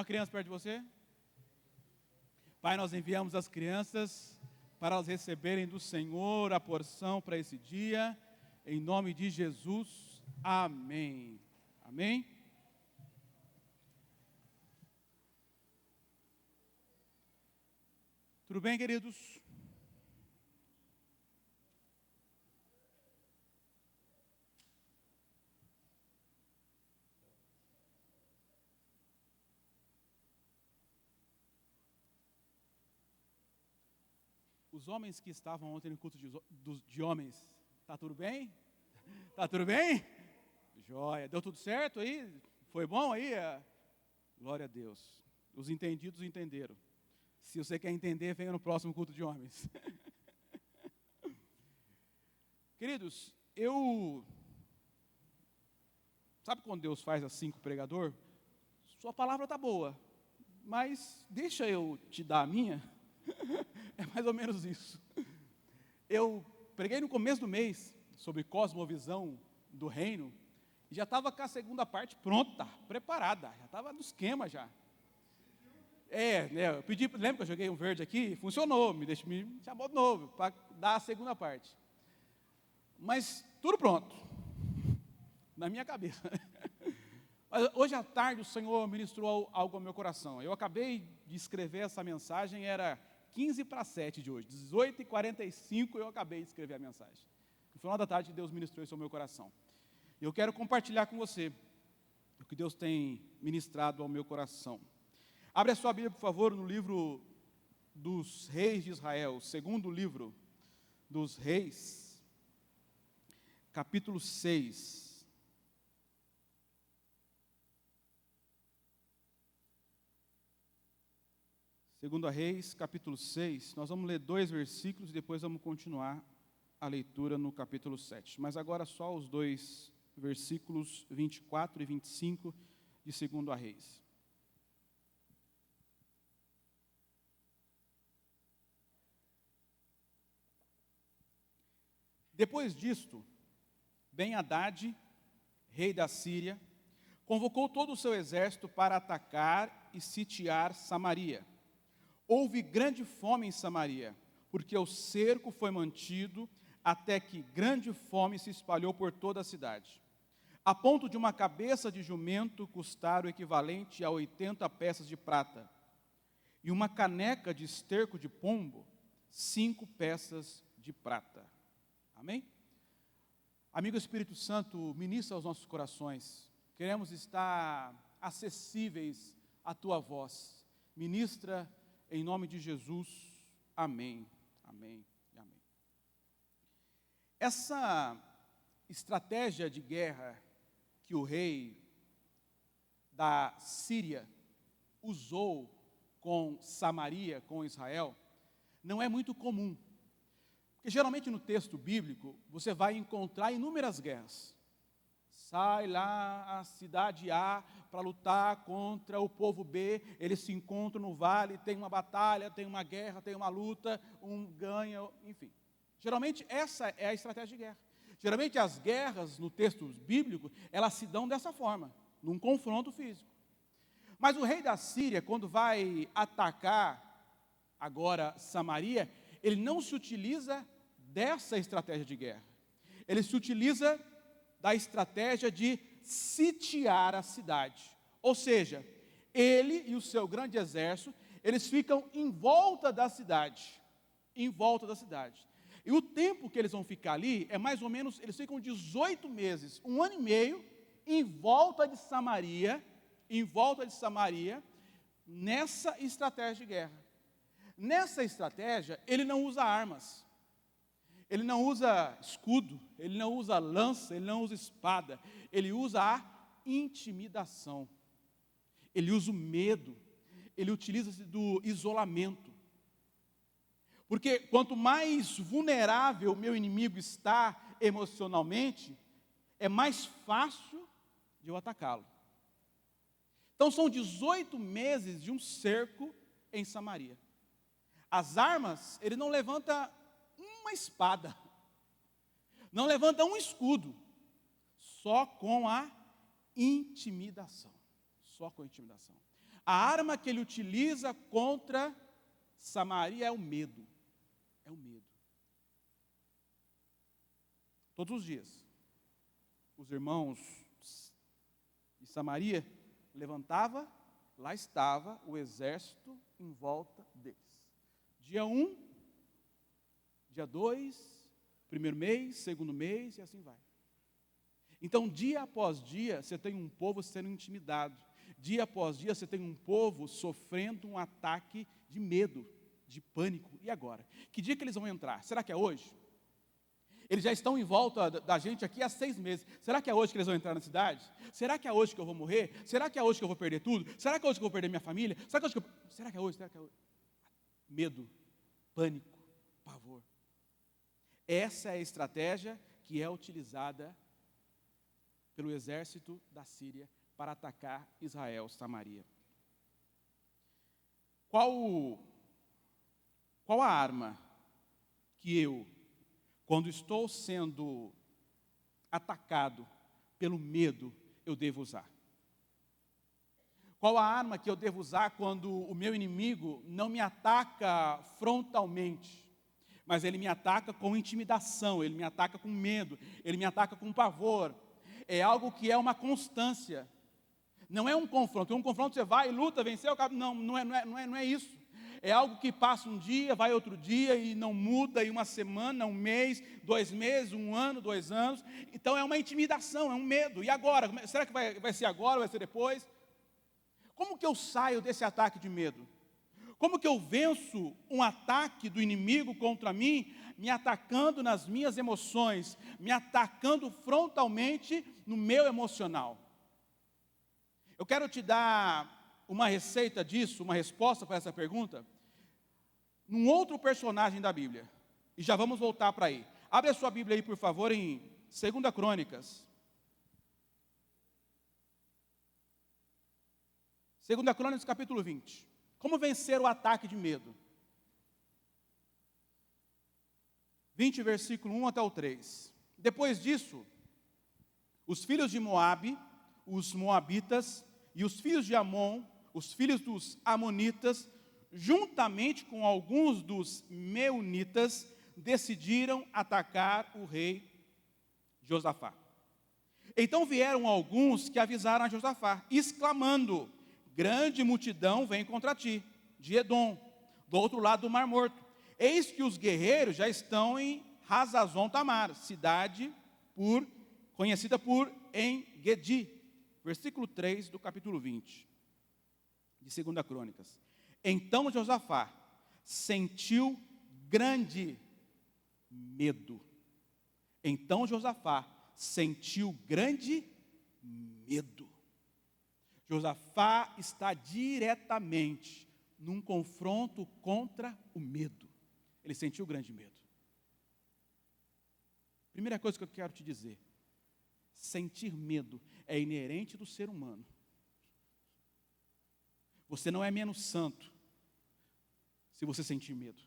uma criança perto de você? Pai, nós enviamos as crianças para elas receberem do Senhor a porção para esse dia, em nome de Jesus, amém. Amém? Tudo bem, queridos? Os homens que estavam ontem no culto de homens, tá tudo bem? Tá tudo bem? Joia, deu tudo certo aí? Foi bom aí? Glória a Deus. Os entendidos entenderam. Se você quer entender, venha no próximo culto de homens. Queridos, sabe quando Deus faz assim com o pregador? Sua palavra está boa, mas deixa eu te dar a minha. É mais ou menos isso. Eu preguei no começo do mês sobre cosmovisão do reino e já estava com a segunda parte pronta, preparada, já estava no esquema já. Eu pedi, lembra que eu joguei um verde aqui? Funcionou, me chamou de novo para dar a segunda parte. Mas tudo pronto, na minha cabeça. Mas hoje à tarde o Senhor ministrou algo ao meu coração. Eu acabei de escrever essa mensagem, era 15 para 7 de hoje, 18h45 eu acabei de escrever a mensagem. No final da tarde Deus ministrou isso ao meu coração. E eu quero compartilhar com você o que Deus tem ministrado ao meu coração. Abre a sua Bíblia, por favor, no livro dos Reis de Israel, segundo livro dos Reis, capítulo 6. Segundo a Reis, capítulo 6, nós vamos ler 2 versículos e depois vamos continuar a leitura no capítulo 7. Mas agora só os 2 versículos 24 e 25 de segundo a Reis. Depois disto, Ben-Hadad, rei da Síria, convocou todo o seu exército para atacar e sitiar Samaria. Houve grande fome em Samaria, porque o cerco foi mantido até que grande fome se espalhou por toda a cidade, a ponto de uma cabeça de jumento custar o equivalente a 80 peças de prata, e uma caneca de esterco de pombo, 5 peças de prata. Amém? Amigo Espírito Santo, ministra aos nossos corações. Queremos estar acessíveis à Tua voz. Ministra em nome de Jesus. Amém. Amém e amém. Essa estratégia de guerra que o rei da Síria usou com Samaria, com Israel, não é muito comum. Porque geralmente no texto bíblico, você vai encontrar inúmeras guerras. Sai lá a cidade A para lutar contra o povo B, eles se encontram no vale, tem uma batalha, tem uma guerra, tem uma luta, um ganha, enfim. Geralmente essa é a estratégia de guerra. Geralmente as guerras no texto bíblico, elas se dão dessa forma, num confronto físico. Mas o rei da Síria, quando vai atacar agora Samaria, ele não se utiliza dessa estratégia de guerra. Ele se utiliza da estratégia de sitiar a cidade. Ou seja, ele e o seu grande exército, eles ficam em volta da cidade. Em volta da cidade. E o tempo que eles vão ficar ali é mais ou menos, eles ficam 18 meses, 1 ano e meio, em volta de Samaria, nessa estratégia de guerra. Nessa estratégia, ele não usa armas, ele não usa escudo, ele não usa lança, ele não usa espada, ele usa a intimidação, ele usa o medo, ele utiliza-se do isolamento. Porque quanto mais vulnerável o meu inimigo está emocionalmente, é mais fácil de eu atacá-lo. Então são 18 meses de um cerco em Samaria. As armas, ele não levanta uma espada, não levanta um escudo, só com a intimidação. Só com a intimidação. A arma que ele utiliza contra Samaria é o medo. É o medo. Todos os dias, os irmãos de Samaria levantava, lá estava o exército em volta deles. Dia 1, dia 2, primeiro mês, segundo mês, e assim vai. Então, dia após dia, você tem um povo sendo intimidado. Dia após dia, você tem um povo sofrendo um ataque de medo, de pânico. E agora? Que dia que eles vão entrar? Será que é hoje? Eles já estão em volta da gente aqui há 6 meses. Será que é hoje que eles vão entrar na cidade? Será que é hoje que eu vou morrer? Será que é hoje que eu vou perder tudo? Será que é hoje que eu vou perder minha família? Será que é hoje que Será que é hoje? Será que é hoje? Medo, pânico, pavor. Essa é a estratégia que é utilizada pelo exército da Síria para atacar Israel, Samaria. Qual a arma que eu, quando estou sendo atacado pelo medo, eu devo usar? Qual a arma que eu devo usar quando o meu inimigo não me ataca frontalmente, mas ele me ataca com intimidação, ele me ataca com medo, ele me ataca com pavor? É algo que é uma constância. Não é um confronto. Um confronto você vai, luta, venceu, não é isso. É algo que passa um dia, vai outro dia e não muda, e uma semana, um mês, 2 meses, 1 ano, 2 anos. Então é uma intimidação, é um medo. E agora? Será que vai ser agora, vai ser depois? Como que eu saio desse ataque de medo? Como que eu venço um ataque do inimigo contra mim, me atacando nas minhas emoções, me atacando frontalmente no meu emocional? Eu quero te dar uma receita disso, uma resposta para essa pergunta, num outro personagem da Bíblia. E já vamos voltar para aí. Abre a sua Bíblia aí, por favor, em 2 Crônicas. 2 Crônicas, capítulo 20. Como vencer o ataque de medo? 20, versículo 1 até o 3. Depois disso, os filhos de Moabe, os moabitas, e os filhos de Amon, os filhos dos amonitas, juntamente com alguns dos meunitas, decidiram atacar o rei Josafá. Então vieram alguns que avisaram a Josafá, exclamando: grande multidão vem contra ti, de Edom, do outro lado do Mar Morto. Eis que os guerreiros já estão em Hazazon Tamar, cidade conhecida por En-Gedi. Versículo 3 do capítulo 20, de 2 Crônicas. Então Josafá sentiu grande medo. Então Josafá sentiu grande medo. Josafá está diretamente num confronto contra o medo. Ele sentiu grande medo. Primeira coisa que eu quero te dizer: sentir medo é inerente do ser humano. Você não é menos santo se você sentir medo.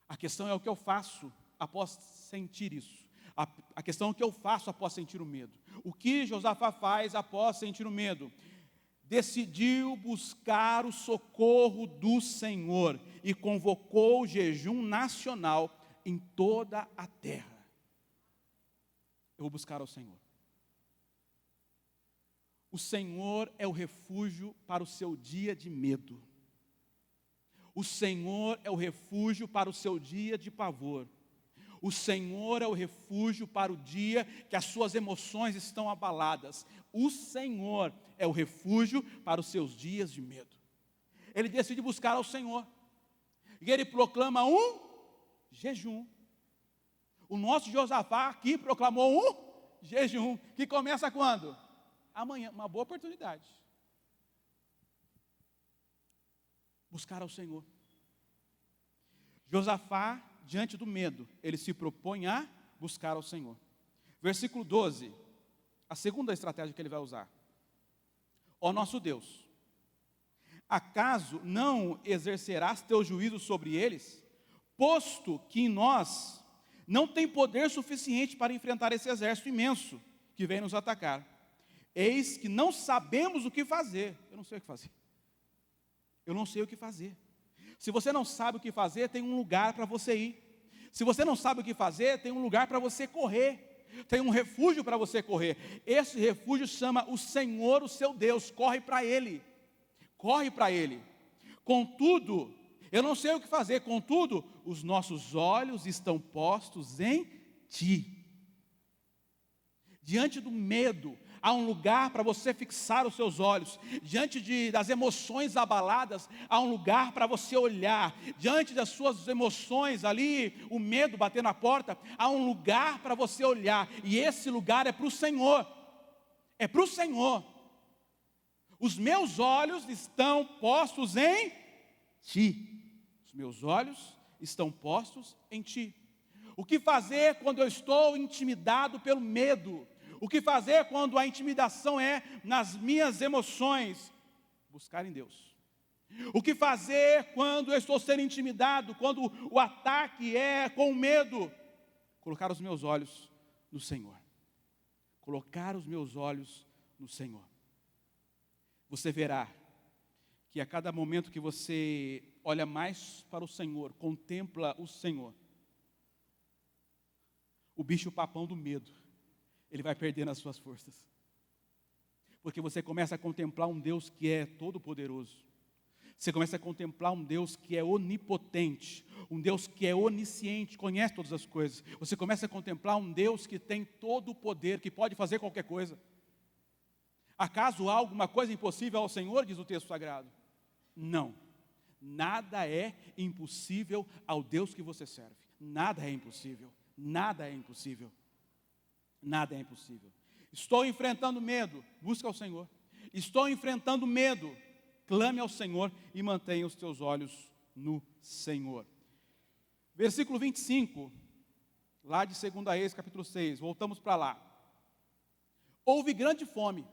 A questão é o que eu faço após sentir isso. A questão é o que eu faço após sentir o medo. O que Josafá faz após sentir o medo? Decidiu buscar o socorro do Senhor e convocou o jejum nacional em toda a terra. Eu vou buscar ao Senhor. O Senhor é o refúgio para o seu dia de medo. O Senhor é o refúgio para o seu dia de pavor. O Senhor é o refúgio para o dia que as suas emoções estão abaladas. O Senhor é o refúgio para os seus dias de medo. Ele decide buscar ao Senhor. E ele proclama um jejum. O nosso Josafá aqui proclamou um jejum, que começa quando? Amanhã, uma boa oportunidade. Buscar ao Senhor. Josafá, diante do medo, ele se propõe a buscar ao Senhor. Versículo 12, a segunda estratégia que ele vai usar. Ó nosso Deus, acaso não exercerás teu juízo sobre eles, posto que em nós não tem poder suficiente para enfrentar esse exército imenso que vem nos atacar? eis que não sabemos o que fazer. Eu não sei o que fazer. Eu não sei o que fazer. Se você não sabe o que fazer, tem um lugar para você ir. Se você não sabe o que fazer, tem um lugar para você correr. Tem um refúgio para você correr. Esse refúgio chama o Senhor, o seu Deus. Corre para Ele. Corre para Ele. Contudo, eu não sei o que fazer. Contudo, os nossos olhos estão postos em Ti. Diante do medo, há um lugar para você fixar os seus olhos. Diante das emoções abaladas, há um lugar para você olhar. Diante das suas emoções ali, o medo bater na porta, há um lugar para você olhar. E esse lugar é para o Senhor. É para o Senhor. Os meus olhos estão postos em Ti. Os meus olhos estão postos em Ti. O que fazer quando eu estou intimidado pelo medo? O que fazer quando a intimidação é nas minhas emoções? Buscar em Deus. O que fazer quando eu estou sendo intimidado, quando o ataque é com medo? Colocar os meus olhos no Senhor. Colocar os meus olhos no Senhor. Você verá que a cada momento que você olha mais para o Senhor, contempla o Senhor, o bicho-papão do medo, ele vai perdendo as suas forças. Porque você começa a contemplar um Deus que é todo-poderoso. Você começa a contemplar um Deus que é onipotente, um Deus que é onisciente, conhece todas as coisas. Você começa a contemplar um Deus que tem todo o poder, que pode fazer qualquer coisa. Acaso há alguma coisa impossível ao Senhor, diz o texto sagrado? Não. Nada é impossível ao Deus que você serve. Nada é impossível. Nada é impossível. Nada é impossível. Estou enfrentando medo, busca ao Senhor. Estou enfrentando medo, clame ao Senhor e mantenha os teus olhos no Senhor. Versículo 25, lá de 2 Reis, capítulo 6, voltamos para lá. Houve grande fome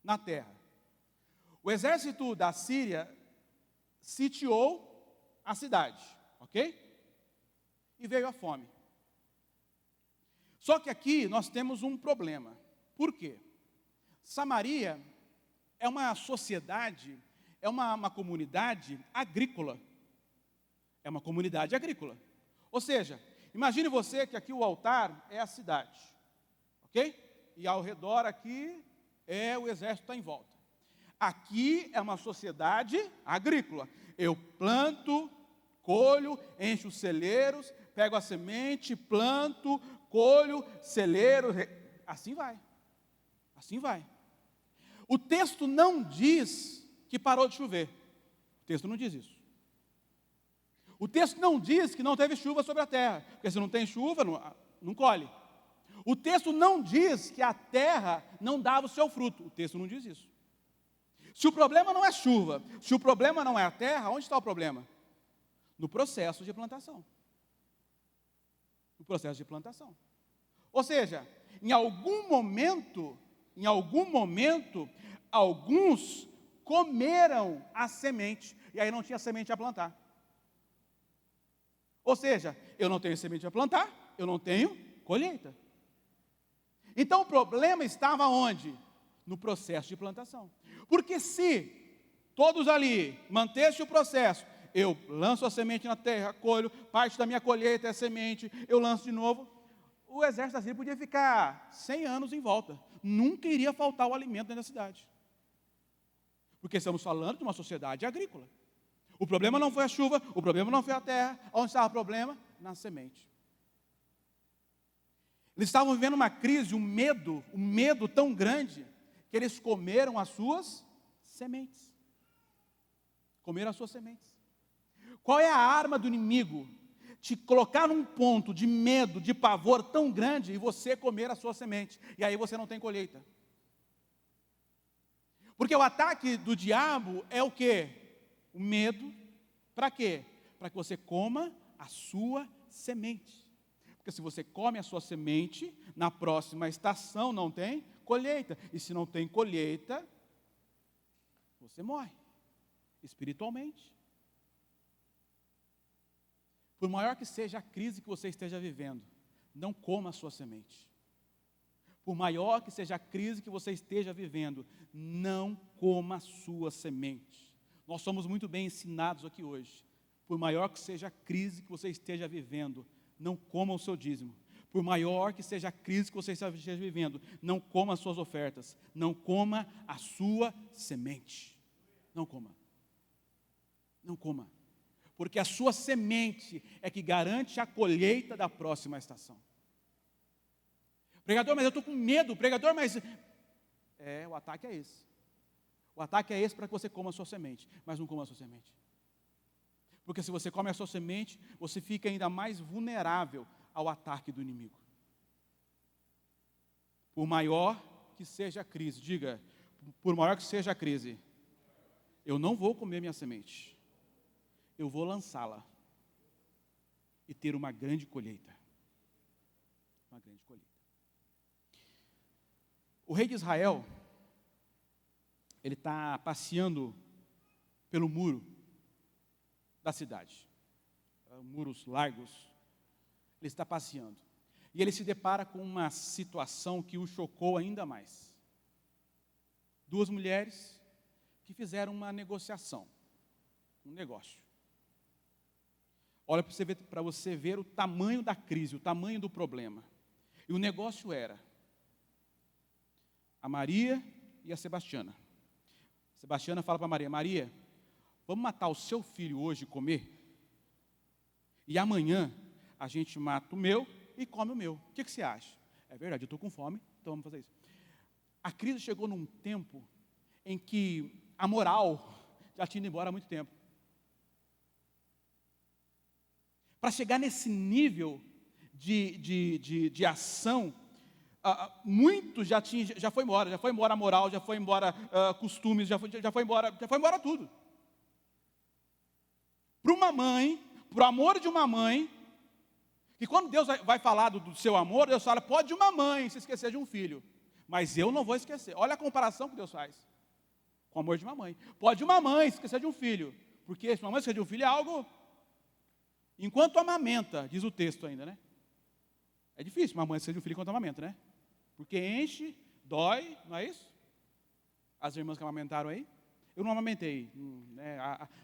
na terra. O exército da Síria sitiou a cidade, ok? E veio a fome. Só que aqui nós temos um problema. Por quê? Samaria é uma sociedade, é uma comunidade agrícola. É uma comunidade agrícola. Ou seja, imagine você que aqui o altar é a cidade, ok? E ao redor aqui é o exército que está em volta. Aqui é uma sociedade agrícola. Eu planto, colho, encho os celeiros, pego a semente, planto, colho, celeiro, assim vai. Assim vai. O texto não diz que parou de chover. O texto não diz isso. O texto não diz que não teve chuva sobre a terra, porque se não tem chuva, não colhe. O texto não diz que a terra não dava o seu fruto. O texto não diz isso. Se o problema não é chuva, se o problema não é a terra, onde está o problema? No processo de plantação. No processo de plantação. Ou seja, em algum momento, alguns comeram a semente, e aí não tinha semente a plantar. Ou seja, eu não tenho semente a plantar, eu não tenho colheita. Então o problema estava onde? No processo de plantação. Porque se todos ali mantessem o processo, eu lanço a semente na terra, colho, parte da minha colheita é semente, eu lanço de novo, o exército assim podia ficar 100 anos em volta. Nunca iria faltar o alimento dentro da cidade. Porque estamos falando de uma sociedade agrícola. O problema não foi a chuva, o problema não foi a terra. Onde estava o problema? Na semente. Eles estavam vivendo uma crise, um medo tão grande, que eles comeram as suas sementes. Comeram as suas sementes. Qual é a arma do inimigo? Te colocar num ponto de medo, de pavor tão grande, e você comer a sua semente. E aí você não tem colheita. Porque o ataque do diabo é o quê? O medo. Para quê? Para que você coma a sua semente. Porque se você come a sua semente, na próxima estação não tem colheita. E se não tem colheita, você morre espiritualmente. Por maior que seja a crise que você esteja vivendo, não coma a sua semente. Por maior que seja a crise que você esteja vivendo, não coma a sua semente. Nós somos muito bem ensinados aqui hoje. Por maior que seja a crise que você esteja vivendo, não coma o seu dízimo. Por maior que seja a crise que você esteja vivendo, não coma as suas ofertas. Não coma a sua semente. Não coma. Não coma. Porque a sua semente é que garante a colheita da próxima estação. Pregador, mas eu estou com medo. Pregador, mas... o ataque é esse. O ataque é esse para que você coma a sua semente. Mas não coma a sua semente. Porque se você come a sua semente, você fica ainda mais vulnerável ao ataque do inimigo. Por maior que seja a crise, diga, por maior que seja a crise, eu não vou comer minha semente. Eu vou lançá-la e ter uma grande colheita. Uma grande colheita. O rei de Israel, ele está passeando pelo muro da cidade, muros largos, ele está passeando, e ele se depara com uma situação que o chocou ainda mais. Duas mulheres que fizeram uma negociação, um negócio. Olha para você ver o tamanho da crise, o tamanho do problema. E o negócio era a Maria e a Sebastiana. Sebastiana fala para Maria, Maria, vamos matar o seu filho hoje e comer? E amanhã a gente mata o meu e come o meu. O que você acha? É verdade, eu estou com fome, então vamos fazer isso. A crise chegou num tempo em que a moral já tinha ido embora há muito tempo. Para chegar nesse nível de ação, muito já foi embora a moral, já foi embora costumes, já foi embora tudo. Para uma mãe, para o amor de uma mãe, que quando Deus vai falar do seu amor, Deus fala, pode uma mãe se esquecer de um filho, mas eu não vou esquecer. Olha a comparação que Deus faz com o amor de uma mãe. Pode uma mãe se esquecer de um filho, porque se uma mãe se esquecer de um filho é algo, enquanto amamenta, diz o texto ainda, né? É difícil uma mãe se esquecer de um filho enquanto amamenta, né? Porque enche, dói, não é isso? As irmãs que amamentaram aí, eu não amamentei, né?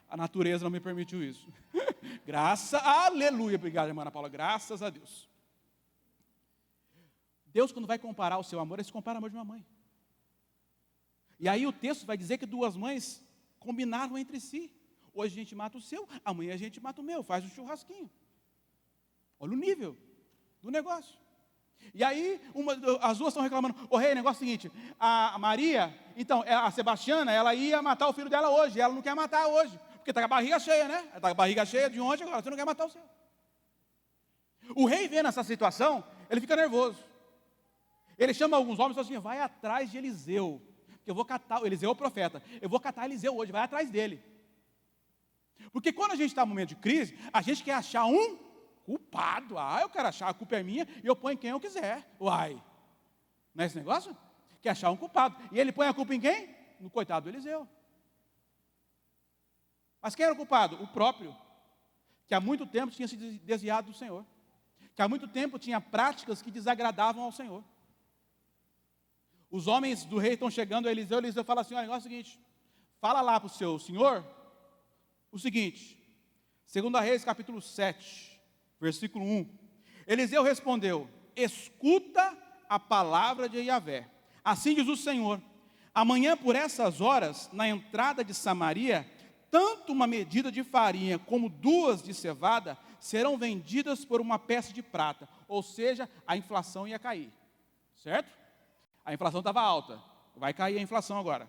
A natureza não me permitiu isso. Aleluia, obrigado, irmã Ana Paula, graças a Deus. Deus, quando vai comparar o seu amor, ele se compara ao amor de uma mãe. E aí o texto vai dizer que duas mães combinaram entre si. Hoje a gente mata o seu, amanhã a gente mata o meu, faz um churrasquinho. Olha o nível do negócio. E aí, as duas estão reclamando, rei, o negócio é o seguinte, a Maria, então, a Sebastiana, ela ia matar o filho dela hoje, ela não quer matar hoje, porque está com a barriga cheia, né? Está com a barriga cheia de ontem, agora você não quer matar o seu. O rei vendo essa situação, ele fica nervoso. Ele chama alguns homens e fala assim, vai atrás de Eliseu, que eu vou catar, Eliseu é o profeta, eu vou catar Eliseu hoje, vai atrás dele. Porque quando a gente está em um momento de crise, a gente quer achar um culpado. Eu quero achar, a culpa é minha e eu ponho quem eu quiser. Uai, não é esse negócio? Quer achar um culpado. E ele põe a culpa em quem? No coitado do Eliseu. Mas quem era o culpado? O próprio, que há muito tempo tinha se desviado do Senhor. Que há muito tempo tinha práticas que desagradavam ao Senhor. Os homens do rei estão chegando a Eliseu, Eliseu fala assim, olha, o negócio é o seguinte, fala lá para o seu senhor o seguinte, 2 Reis capítulo 7, versículo 1, Eliseu respondeu, escuta a palavra de Yahvé, assim diz o Senhor, amanhã por essas horas, na entrada de Samaria, tanto uma medida de farinha como 2 de cevada, serão vendidas por uma peça de prata, ou seja, a inflação ia cair, certo? A inflação estava alta, vai cair a inflação agora.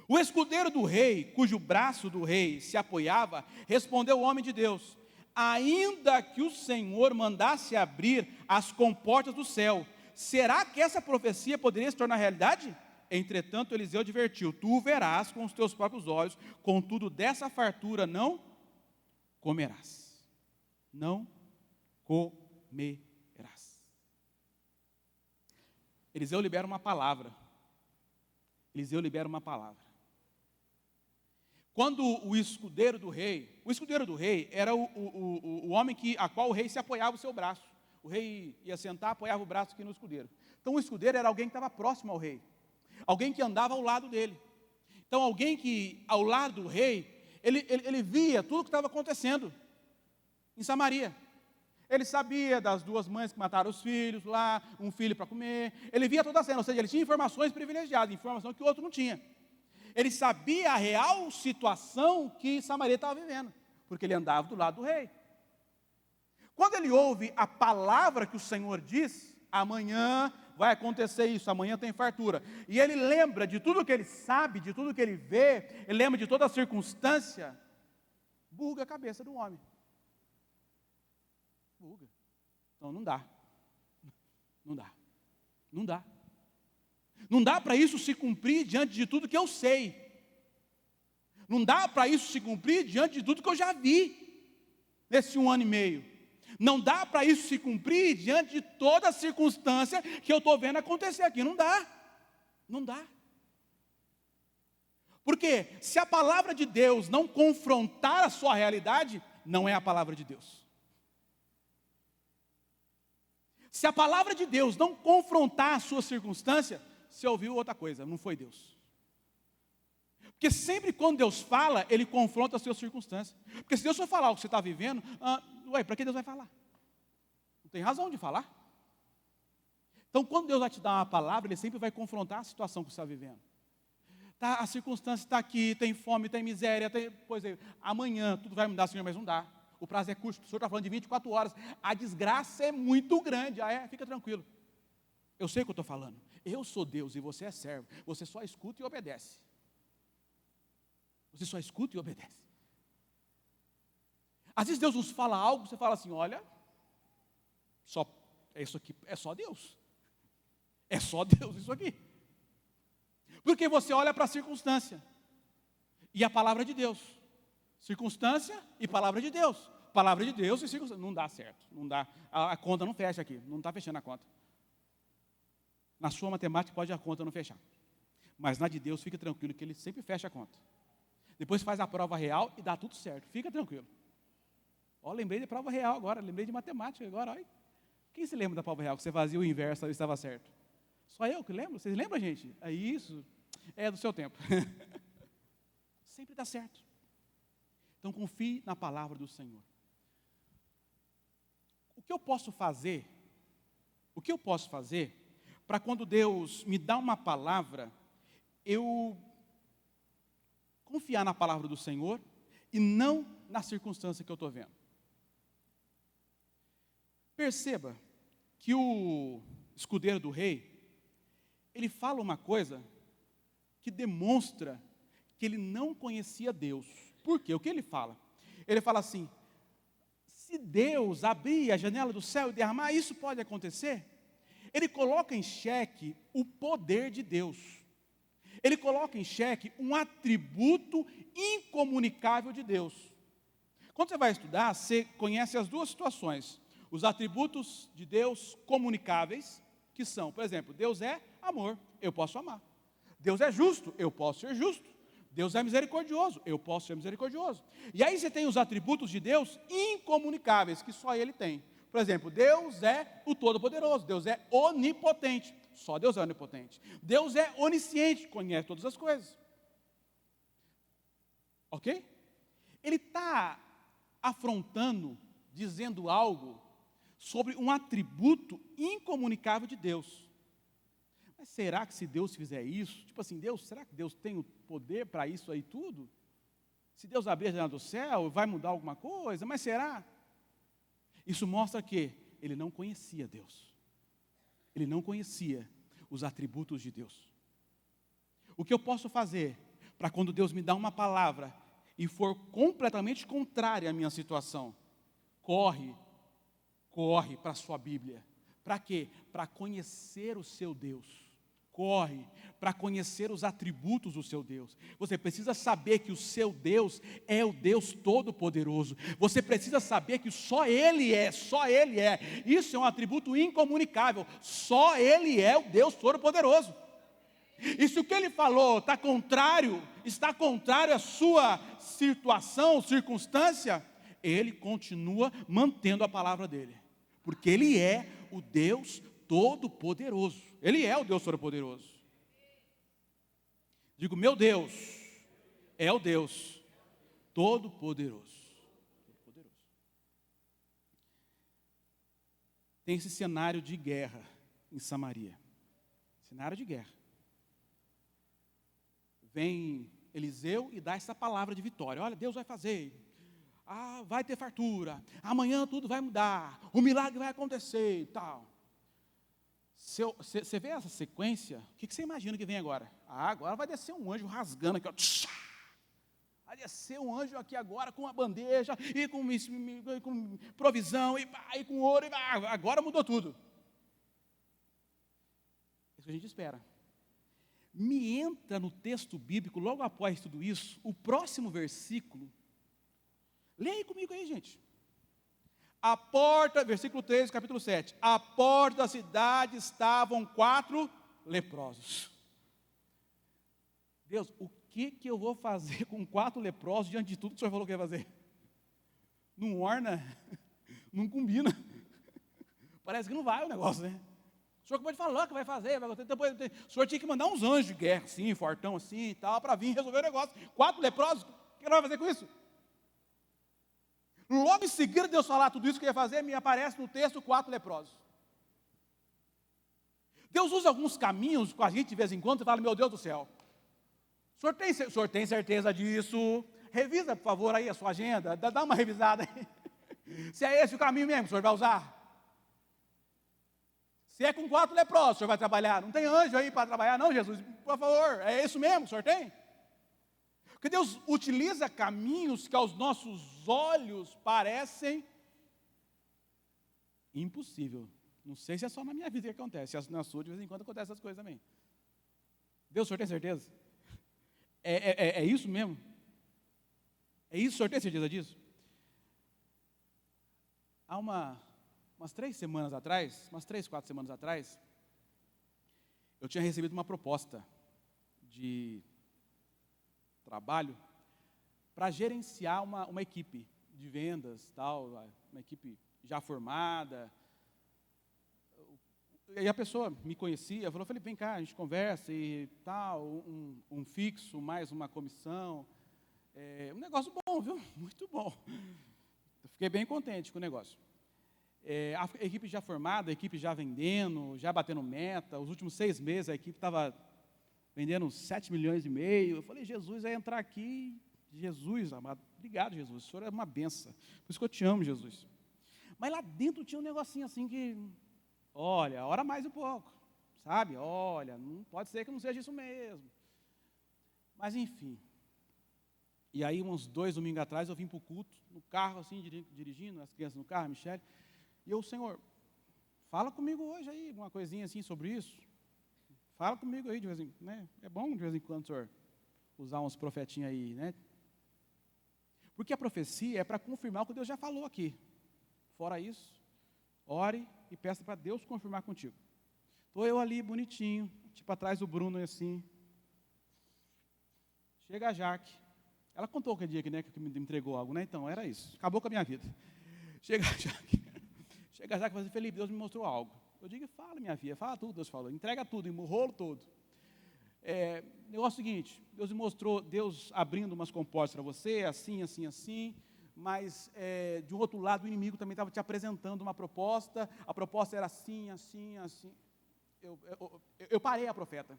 O escudeiro do rei, cujo braço do rei se apoiava, respondeu o homem de Deus, ainda que o Senhor mandasse abrir as comportas do céu, será que essa profecia poderia se tornar realidade? Entretanto, Eliseu advertiu, tu o verás com os teus próprios olhos, contudo dessa fartura não comerás. Não comerás. Eliseu libera uma palavra. Eliseu libera uma palavra. Quando o escudeiro do rei era o homem a qual o rei se apoiava o seu braço. O rei ia sentar, apoiava o braço aqui no escudeiro. Então o escudeiro era alguém que estava próximo ao rei, alguém que andava ao lado dele. Então alguém que ao lado do rei, ele via tudo que estava acontecendo em Samaria. Ele sabia das duas mães que mataram os filhos lá, um filho para comer. Ele via toda a cena, ou seja, ele tinha informações privilegiadas, informação que o outro não tinha. Ele sabia a real situação que Samaria estava vivendo, porque ele andava do lado do rei. Quando ele ouve a palavra que o Senhor diz, amanhã vai acontecer isso, amanhã tem fartura. E ele lembra de tudo que ele sabe, de tudo que ele vê, ele lembra de toda a circunstância, buga a cabeça do homem. Buga. Então não dá. Não dá. Não dá. Não dá para isso se cumprir diante de tudo que eu sei. Não dá para isso se cumprir diante de tudo que eu já vi nesse 1 ano e meio. Não dá para isso se cumprir diante de toda a circunstância que eu estou vendo acontecer aqui. Não dá. Não dá. Porque se a palavra de Deus não confrontar a sua realidade, não é a palavra de Deus. Se a palavra de Deus não confrontar a sua circunstância, você ouviu outra coisa, não foi Deus. Porque sempre quando Deus fala, Ele confronta a sua circunstância. Porque se Deus for falar o que você está vivendo, para que Deus vai falar? Não tem razão de falar. Então quando Deus vai te dar uma palavra, Ele sempre vai confrontar a situação que você está vivendo. Tá, a circunstância está aqui, tem fome, tem miséria, pois é, amanhã tudo vai mudar, Senhor, mas não dá. O prazo é curto, o Senhor está falando de 24 horas, a desgraça é muito grande, fica tranquilo. Eu sei o que eu estou falando, eu sou Deus e você é servo, você só escuta e obedece. Você só escuta e obedece. Às vezes Deus nos fala algo, você fala assim, olha, isso aqui é só Deus. É só Deus isso aqui. Porque você olha para a circunstância e a palavra de Deus. Circunstância e palavra de Deus. Palavra de Deus e circunstância. Não dá certo. Não dá. A conta não fecha aqui. Não está fechando a conta. Na sua matemática pode a conta não fechar. Mas na de Deus, fica tranquilo que Ele sempre fecha a conta. Depois faz a prova real e dá tudo certo. Fica tranquilo. Lembrei de prova real agora. Lembrei de matemática agora. Olha. Quem se lembra da prova real? Que você fazia o inverso e estava certo? Só eu que lembro? Vocês lembram, gente? É isso. É do seu tempo. Sempre dá certo. Então confie na palavra do Senhor. O que eu posso fazer para quando Deus me dá uma palavra, eu confiar na palavra do Senhor e não na circunstância que eu estou vendo? Perceba que o escudeiro do rei, ele fala uma coisa que demonstra que ele não conhecia Deus. Por quê? O que ele fala? Ele fala assim, se Deus abrir a janela do céu e derramar, isso pode acontecer? Ele coloca em xeque o poder de Deus. Ele coloca em xeque um atributo incomunicável de Deus. Quando você vai estudar, você conhece as duas situações. Os atributos de Deus comunicáveis, que são, por exemplo, Deus é amor, eu posso amar. Deus é justo, eu posso ser justo. Deus é misericordioso, eu posso ser misericordioso. E aí você tem os atributos de Deus incomunicáveis, que só Ele tem. Por exemplo, Deus é o Todo-Poderoso, Deus é onipotente, só Deus é onipotente. Deus é onisciente, conhece todas as coisas. Ok? Ele está afrontando, dizendo algo sobre um atributo incomunicável de Deus. Mas será que se Deus fizer isso, tipo assim, será que Deus tem o poder para isso aí tudo? Se Deus abrir a janela do céu, vai mudar alguma coisa? Mas será? Isso mostra que ele não conhecia Deus. Ele não conhecia os atributos de Deus. O que eu posso fazer para quando Deus me dá uma palavra e for completamente contrária à minha situação? Corre para a sua Bíblia. Para quê? Para conhecer o seu Deus. Corre para conhecer os atributos do seu Deus. Você precisa saber que o seu Deus é o Deus Todo-Poderoso. Você precisa saber que só Ele é. Isso é um atributo incomunicável. Só Ele é o Deus Todo-Poderoso. E se o que Ele falou está contrário à sua situação, circunstância, Ele continua mantendo a palavra dEle. Porque Ele é o Deus Todo-Poderoso. Ele é o Deus Todo-Poderoso. Digo, meu Deus é o Deus Todo-Poderoso. Tem esse cenário de guerra em Samaria. Cenário de guerra. Vem Eliseu e dá essa palavra de vitória. Olha, Deus vai fazer. Vai ter fartura. Amanhã tudo vai mudar. O milagre vai acontecer e tal. Você vê essa sequência, o que você imagina que vem agora? Agora vai descer um anjo rasgando aqui, ó. Vai descer um anjo aqui agora com uma bandeja, e com provisão, e com ouro, agora mudou tudo. É isso que a gente espera. Me entra no texto bíblico, logo após tudo isso, o próximo versículo. Leia aí comigo aí, gente. A porta, versículo 3, capítulo 7. A porta da cidade estavam 4 leprosos. Deus, o que eu vou fazer com 4 leprosos diante de tudo que o Senhor falou que ia fazer? Não orna, não combina. Parece que não vai o negócio, né? O Senhor acabou de falar que vai fazer, depois, o Senhor tinha que mandar uns anjos de guerra, assim, fortão assim e tal, para vir resolver o negócio. 4 leprosos, o que ele vai fazer com isso? Logo em seguida, Deus falar tudo isso que ia fazer, me aparece no texto 4 leprosos. Deus usa alguns caminhos com a gente de vez em quando e fala, meu Deus do céu, o senhor tem certeza disso? Revisa, por favor, aí a sua agenda, dá uma revisada aí. Se é esse o caminho mesmo que o senhor vai usar. Se é com 4 leprosos, o senhor vai trabalhar. Não tem anjo aí para trabalhar, não, Jesus? Por favor, é isso mesmo que o senhor tem? Porque Deus utiliza caminhos que aos nossos olhos parecem impossível. Não sei se é só na minha vida que acontece, se é na sua, de vez em quando acontece essas coisas também. Deus, o senhor tem certeza? É isso mesmo? É isso, o senhor tem certeza disso? Há umas 3 semanas atrás, umas 3, 4 semanas atrás, eu tinha recebido uma proposta de trabalho para gerenciar uma equipe de vendas, tal, uma equipe já formada. E a pessoa me conhecia, falou, Felipe, vem cá, a gente conversa e tal, um fixo, mais uma comissão. Um negócio bom, viu? Muito bom. Eu fiquei bem contente com o negócio. A equipe já formada, a equipe já vendendo, já batendo meta. Os últimos 6 meses a equipe estava vendendo 7,5 milhões. Eu falei, Jesus vai entrar aqui. Jesus, amado, obrigado, Jesus. O Senhor é uma benção. Por isso que eu te amo, Jesus. Mas lá dentro tinha um negocinho assim que, olha, ora mais um pouco, sabe? Olha, não pode ser que não seja isso mesmo. Mas enfim. E aí, uns 2 domingos atrás, eu vim para o culto, no carro, assim, dirigindo, as crianças no carro, a Michele. E eu, Senhor, fala comigo hoje aí, uma coisinha assim sobre isso. Fala comigo aí de vez em quando, né? É bom de vez em quando, Senhor, usar uns profetinhos aí, né? Porque a profecia é para confirmar o que Deus já falou aqui. Fora isso, ore e peça para Deus confirmar contigo. Estou eu ali, bonitinho, tipo atrás do Bruno, assim. Chega a Jaque. Ela contou aquele dia que, né, que me entregou algo, né? Então, era isso. Acabou com a minha vida. Chega a Jaque. Chega a Jaque e fala assim, Felipe, Deus me mostrou algo. Eu digo, fala, minha filha, fala tudo, Deus falou. Entrega tudo, o rolo todo. Negócio seguinte, Deus me mostrou, Deus abrindo umas compostas para você, assim, assim, assim, mas de um outro lado o inimigo também estava te apresentando uma proposta, a proposta era assim, assim, assim. Eu parei a profeta.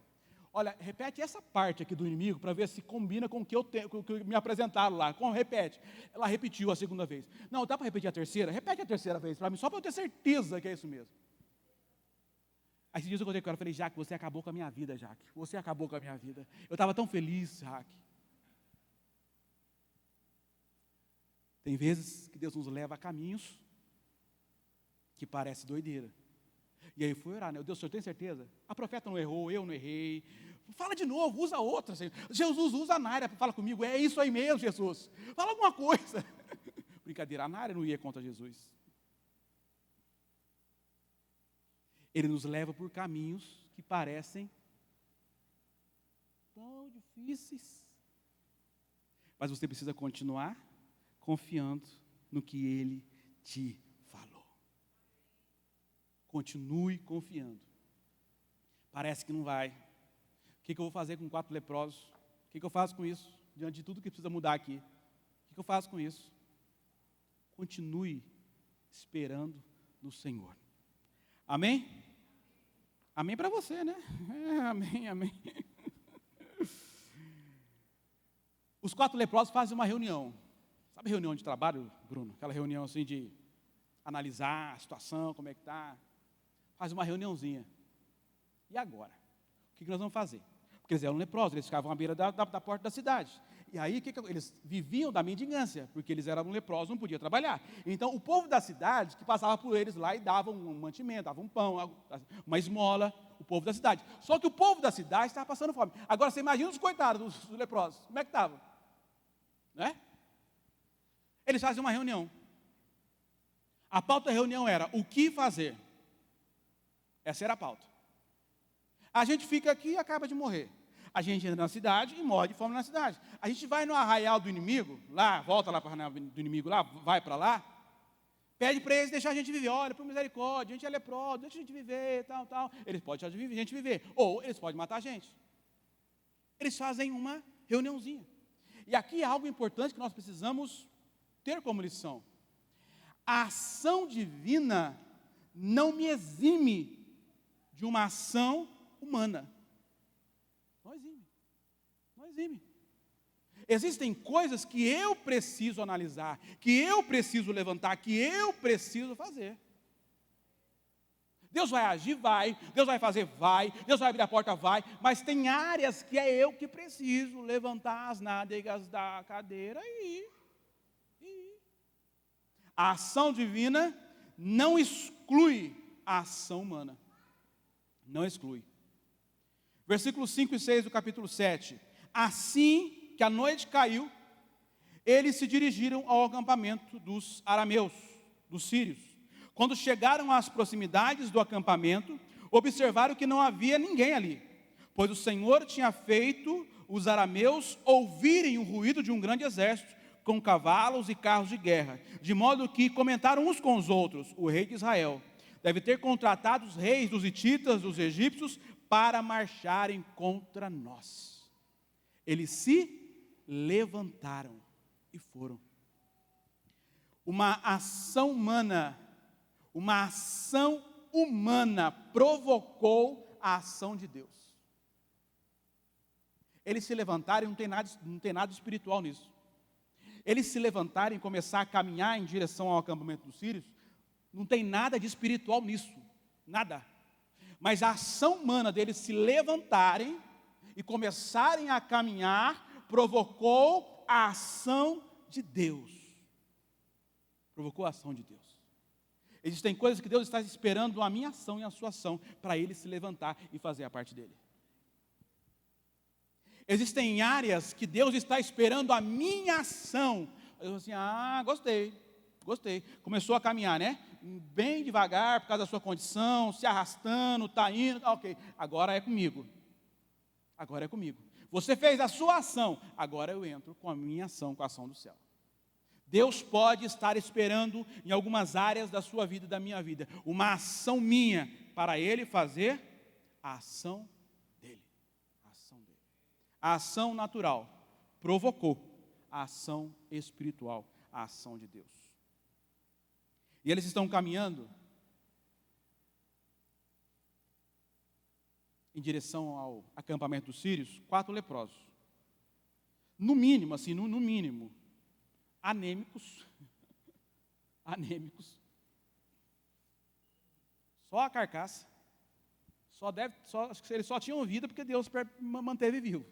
Olha, repete essa parte aqui do inimigo para ver se combina com o que com o que me apresentaram lá. Repete. Ela repetiu a segunda vez. Não, dá para repetir a terceira? Repete a terceira vez para mim, só para eu ter certeza que é isso mesmo. Aí esse dia eu contei com ela, falei, Jaque, você acabou com a minha vida, Jaque. Você acabou com a minha vida. Eu estava tão feliz, Jaque. Tem vezes que Deus nos leva a caminhos que parece doideira. E aí eu fui orar, né? Deus, o senhor tem certeza? A profeta não errou, eu não errei. Fala de novo, usa outra, Senhor. Jesus, usa a Nária para falar comigo. É isso aí mesmo, Jesus. Fala alguma coisa. Brincadeira, a Nária não ia contra Jesus. Ele nos leva por caminhos que parecem tão difíceis. Mas você precisa continuar confiando no que Ele te falou. Continue confiando. Parece que não vai. O que eu vou fazer com 4 leprosos? O que eu faço com isso? Diante de tudo que precisa mudar aqui. O que eu faço com isso? Continue esperando no Senhor. Amém? Amém para você, né? Amém, amém. Os 4 leprosos fazem uma reunião. Sabe reunião de trabalho, Bruno? Aquela reunião assim de analisar a situação, como é que está. Faz uma reuniãozinha. E agora? O que nós vamos fazer? Porque eles eram leprosos, eles ficavam à beira da porta da cidade. E aí, eles viviam da mendigância, porque eles eram leprosos, não podiam trabalhar. Então, o povo da cidade, que passava por eles lá e dava um mantimento, dava um pão, uma esmola, o povo da cidade. Só que o povo da cidade estava passando fome. Agora, você imagina os coitados dos leprosos, como é que estavam? Né? Eles fazem uma reunião. A pauta da reunião era, o que fazer? Essa era a pauta. A gente fica aqui e acaba de morrer. A gente entra na cidade e morre de fome na cidade. A gente vai no arraial do inimigo, lá, volta lá para o arraial do inimigo, lá, vai para lá, pede para eles deixar a gente viver. Olha, por misericórdia, a gente é leproso, deixa a gente viver, tal, tal. Eles podem deixar a gente viver, ou eles podem matar a gente. Eles fazem uma reuniãozinha. E aqui é algo importante que nós precisamos ter como lição. A ação divina não me exime de uma ação humana. Não exime. Existem coisas que eu preciso analisar, que eu preciso levantar, que eu preciso fazer. Deus vai agir, vai. Deus vai fazer, vai. Deus vai abrir a porta, vai. Mas tem áreas que é eu que preciso levantar as nádegas da cadeira e ir. A ação divina não exclui a ação humana. Não exclui. Versículos 5 e 6 do capítulo 7. Assim que a noite caiu, eles se dirigiram ao acampamento dos arameus, dos sírios. Quando chegaram às proximidades do acampamento, observaram que não havia ninguém ali, pois o Senhor tinha feito os arameus ouvirem o ruído de um grande exército, com cavalos e carros de guerra, de modo que comentaram uns com os outros: o rei de Israel deve ter contratado os reis dos hititas, dos egípcios, para marcharem contra nós. Eles se levantaram e foram. Uma ação humana provocou a ação de Deus. Eles se levantaram e não tem nada espiritual nisso. Eles se levantarem e começar a caminhar em direção ao acampamento dos sírios, não tem nada de espiritual nisso, nada. Mas a ação humana deles se levantarem e começarem a caminhar, provocou a ação de Deus. Provocou a ação de Deus. Existem coisas que Deus está esperando a minha ação e a sua ação, para Ele se levantar e fazer a parte dele. Existem áreas que Deus está esperando a minha ação. Eu assim, gostei. Começou a caminhar, né? Bem devagar, por causa da sua condição, se arrastando, está indo, ok. Agora é comigo. Você fez a sua ação, agora eu entro com a minha ação, com a ação do céu. Deus pode estar esperando em algumas áreas da sua vida e da minha vida, uma ação minha, para Ele fazer a ação dEle. A ação natural provocou a ação espiritual, a ação de Deus. E eles estão caminhando em direção ao acampamento dos sírios, 4 leprosos. No mínimo, anêmicos. Só a carcaça. Acho que eles só tinham vida porque Deus manteve vivo.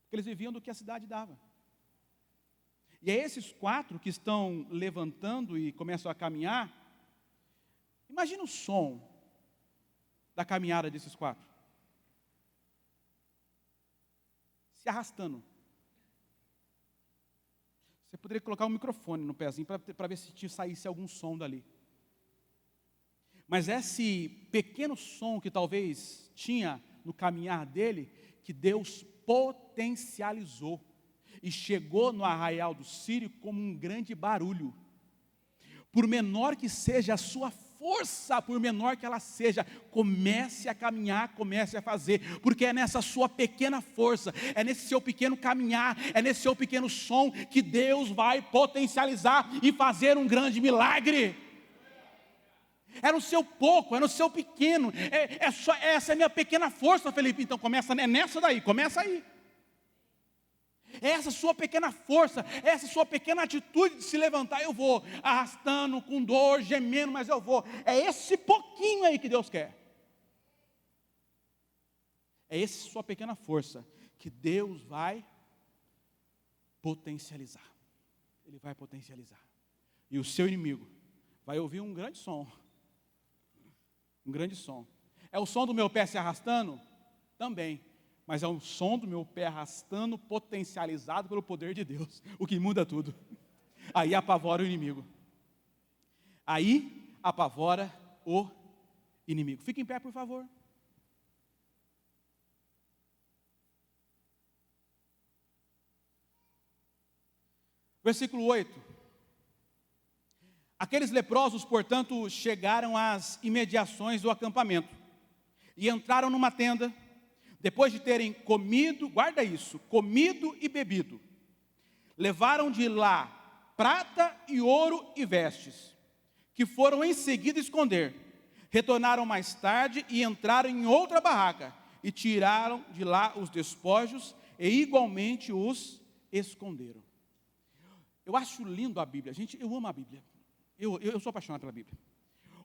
Porque eles viviam do que a cidade dava. E é esses 4 que estão levantando e começam a caminhar. Imagina o som da caminhada desses 4. Se arrastando. Você poderia colocar um microfone no pezinho para ver se saísse algum som dali. Mas esse pequeno som que talvez tinha no caminhar dele, que Deus potencializou e chegou no arraial do Sírio como um grande barulho. Por menor que seja a sua força, por menor que ela seja, comece a caminhar, comece a fazer, porque é nessa sua pequena força, é nesse seu pequeno caminhar, é nesse seu pequeno som, que Deus vai potencializar e fazer um grande milagre. É no seu pouco, é no seu pequeno, essa é a minha pequena força, Felipe. Então começa nessa daí, começa aí. É essa sua pequena força, é essa sua pequena atitude de se levantar. Eu vou arrastando, com dor, gemendo, mas eu vou. É esse pouquinho aí que Deus quer. É essa sua pequena força que Deus vai potencializar. Ele vai potencializar. E o seu inimigo vai ouvir um grande som. Um grande som. É o som do meu pé se arrastando? Também. Mas é o som do meu pé arrastando, potencializado pelo poder de Deus, o que muda tudo. Aí apavora o inimigo. Aí apavora o inimigo. Fique em pé, por favor. Versículo 8. Aqueles leprosos, portanto, chegaram às imediações do acampamento e entraram numa tenda. Depois de terem comido, guarda isso, comido e bebido, levaram de lá prata e ouro e vestes, que foram em seguida esconder. Retornaram mais tarde e entraram em outra barraca, e tiraram de lá os despojos, e igualmente os esconderam. Eu acho lindo a Bíblia, gente, eu amo a Bíblia, eu sou apaixonado pela Bíblia.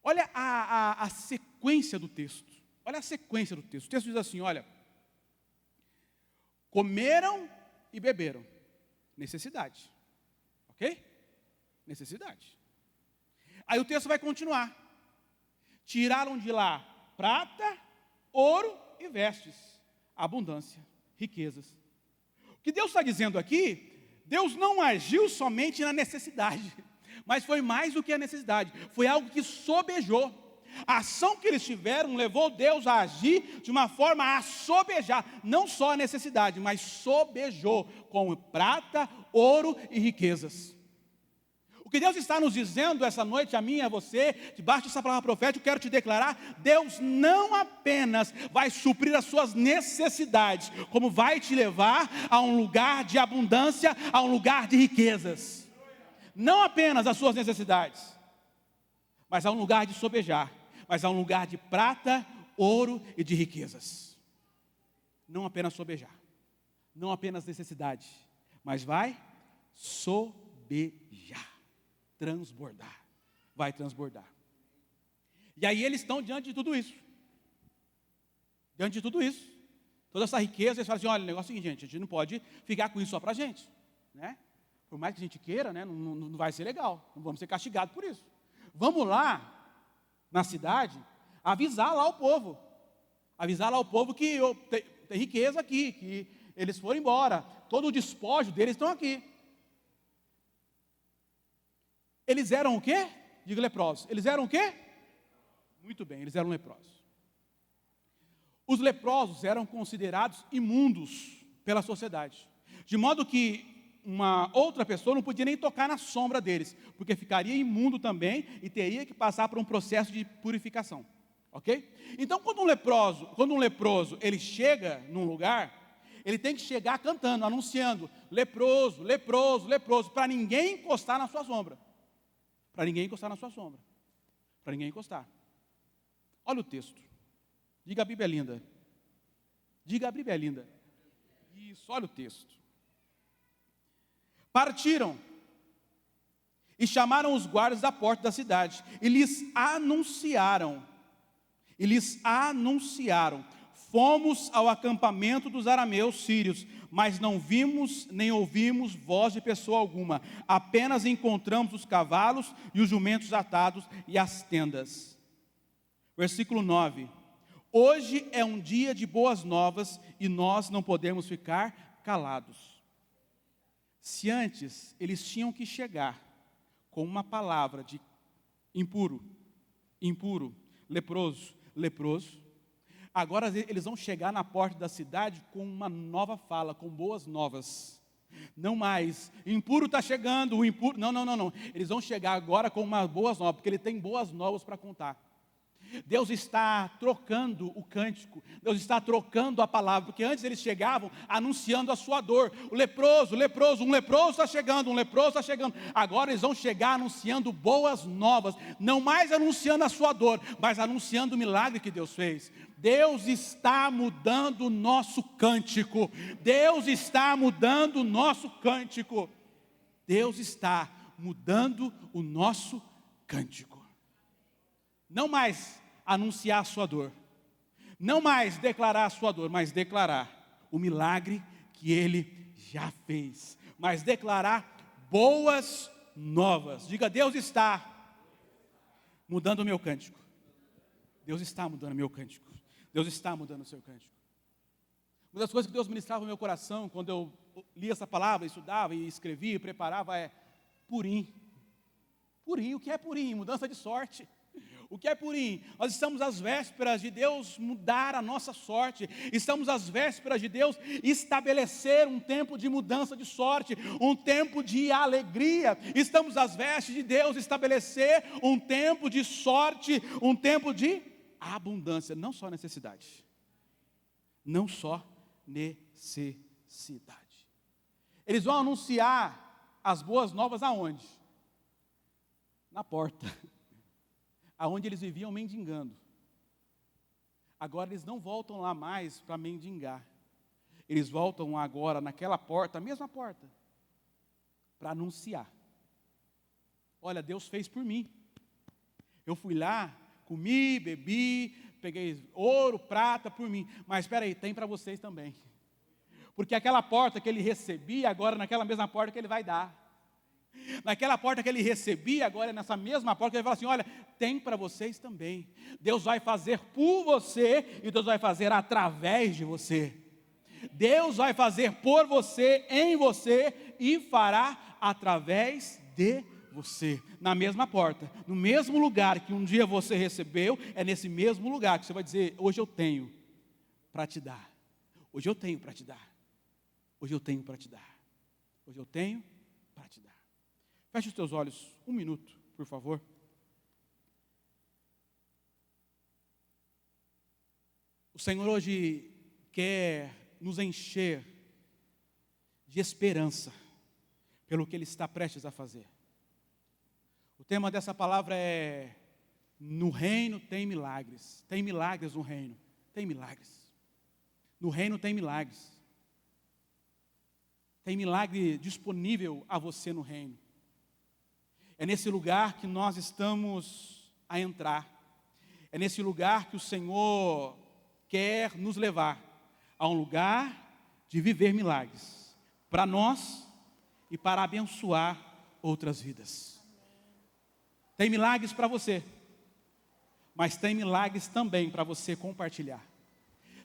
Olha a sequência do texto, olha a sequência do texto. O texto diz assim, olha: comeram e beberam. Necessidade. Ok? Necessidade. Aí o texto vai continuar. Tiraram de lá prata, ouro e vestes. Abundância, riquezas. O que Deus está dizendo aqui, Deus não agiu somente na necessidade, mas foi mais do que a necessidade. Foi algo que sobejou. A ação que eles tiveram levou Deus a agir de uma forma a sobejar, não só a necessidade, mas sobejou com prata, ouro e riquezas. O que Deus está nos dizendo essa noite, a mim e a você, debaixo dessa palavra profética, eu quero te declarar: Deus não apenas vai suprir as suas necessidades, como vai te levar a um lugar de abundância, a um lugar de riquezas. Não apenas as suas necessidades, mas a um lugar de sobejar, mas a um lugar de prata, ouro e de riquezas. Não apenas sobejar, não apenas necessidade, mas vai sobejar, transbordar, vai transbordar. E aí eles estão diante de tudo isso. Diante de tudo isso, toda essa riqueza, eles falam assim: olha, o negócio é o seguinte, gente, a gente não pode ficar com isso só para a gente, né? Por mais que a gente queira, né, não vai ser legal, não vamos ser castigados por isso. Vamos lá na cidade, avisar lá o povo que tem riqueza aqui, que eles foram embora, todo o despojo deles estão aqui. Eles eram o quê? Diga leprosos. Eles eram o quê? Muito bem, eles eram leprosos. Os leprosos eram considerados imundos pela sociedade, de modo que uma outra pessoa não podia nem tocar na sombra deles, porque ficaria imundo também e teria que passar por um processo de purificação, ok? Então, quando um leproso ele chega num lugar, ele tem que chegar cantando, anunciando: leproso, leproso, leproso, para ninguém encostar na sua sombra, para ninguém encostar na sua sombra, para ninguém encostar. Olha o texto, diga: a Bíblia é linda, diga: a Bíblia é linda. Isso, olha o texto. Partiram e chamaram os guardas da porta da cidade e lhes anunciaram, fomos ao acampamento dos arameus sírios, mas não vimos nem ouvimos voz de pessoa alguma, apenas encontramos os cavalos e os jumentos atados e as tendas. Versículo 9: hoje é um dia de boas novas e nós não podemos ficar calados. Se antes eles tinham que chegar com uma palavra de impuro, leproso, agora eles vão chegar na porta da cidade com uma nova fala, com boas novas. Não mais, impuro está chegando, o impuro, não. Eles vão chegar agora com umas boas novas, porque Ele tem boas novas para contar. Deus está trocando o cântico, Deus está trocando a palavra, porque antes eles chegavam anunciando a sua dor. Um leproso está chegando, agora eles vão chegar anunciando boas novas, não mais anunciando a sua dor, mas anunciando o milagre que Deus fez. Deus está mudando o nosso cântico, Deus está mudando o nosso cântico, Deus está mudando o nosso cântico. Não mais anunciar a sua dor, não mais declarar a sua dor, mas declarar o milagre que Ele já fez, mas declarar boas novas. Diga: Deus está mudando o meu cântico. Deus está mudando o meu cântico. Deus está mudando o seu cântico. Uma das coisas que Deus ministrava no meu coração, quando eu lia essa palavra, estudava e escrevia e preparava, é Purim. Purim, o que é Purim? Mudança de sorte. O que é Purim? Nós estamos às vésperas de Deus mudar a nossa sorte. Estamos às vésperas de Deus estabelecer um tempo de mudança de sorte, um tempo de alegria. Estamos às vésperas de Deus estabelecer um tempo de sorte, um tempo de abundância. Não só necessidade. Não só necessidade. Eles vão anunciar as boas novas aonde? Na porta. Aonde eles viviam mendigando. Agora eles não voltam lá mais para mendigar. Eles voltam agora naquela porta, a mesma porta, para anunciar. Olha, Deus fez por mim. Eu fui lá, comi, bebi, peguei ouro, prata por mim. Mas espera aí, tem para vocês também. Porque aquela porta que ele recebia, agora naquela mesma porta que ele vai dar. Naquela porta que ele recebia, agora é nessa mesma porta que ele fala assim: olha, tem para vocês também. Deus vai fazer por você e Deus vai fazer através de você. Deus vai fazer por você, em você e fará através de você. Na mesma porta, no mesmo lugar que um dia você recebeu, é nesse mesmo lugar que você vai dizer: hoje eu tenho para te dar. Hoje eu tenho para te dar. Hoje eu tenho para te dar. Hoje eu tenho para te dar. Feche os teus olhos um minuto, por favor. O Senhor hoje quer nos encher de esperança pelo que Ele está prestes a fazer. O tema dessa palavra é: no reino tem milagres. Tem milagres no reino. Tem milagres. No reino tem milagres. Tem milagre disponível a você no reino. É nesse lugar que nós estamos a entrar. É nesse lugar que o Senhor quer nos levar. A um lugar de viver milagres. Para nós e para abençoar outras vidas. Tem milagres para você. Mas tem milagres também para você compartilhar.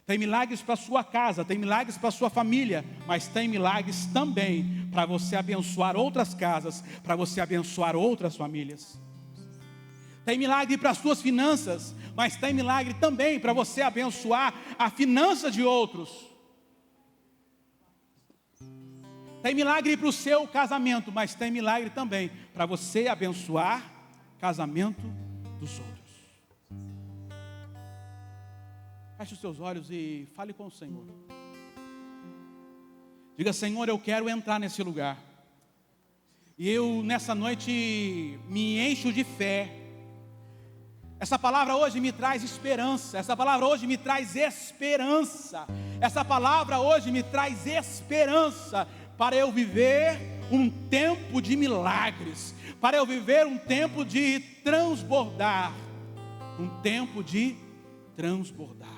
Tem milagres para a sua casa, tem milagres para a sua família, mas tem milagres também para você abençoar outras casas, para você abençoar outras famílias. Tem milagre para as suas finanças, mas tem milagre também para você abençoar a finança de outros. Tem milagre para o seu casamento, mas tem milagre também para você abençoar o casamento dos outros. Feche os seus olhos e fale com o Senhor. Diga: Senhor, eu quero entrar nesse lugar. E eu nessa noite me encho de fé. Essa palavra hoje me traz esperança. Essa palavra hoje me traz esperança. Essa palavra hoje me traz esperança para eu viver um tempo de milagres. Para eu viver um tempo de transbordar. Um tempo de transbordar.